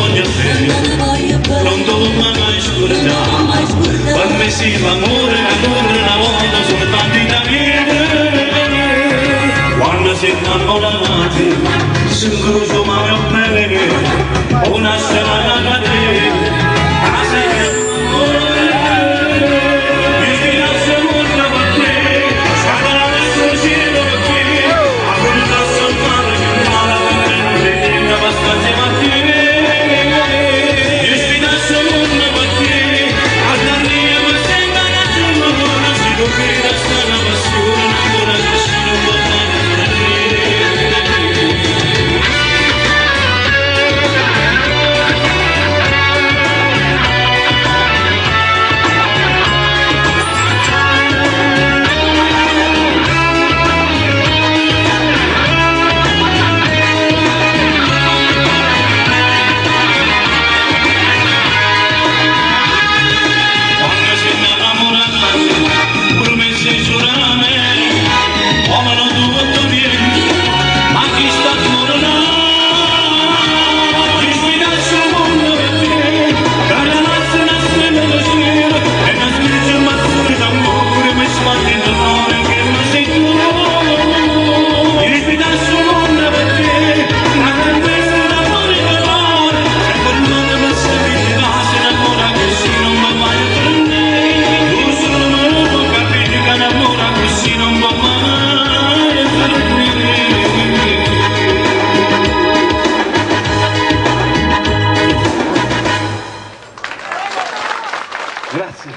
voglio te, rondoluma mai scurta, quando si fa amore, una volta soltanto da vivere. Quando si innamorati, si incrocio mai a bene, una strada da te. Grazie.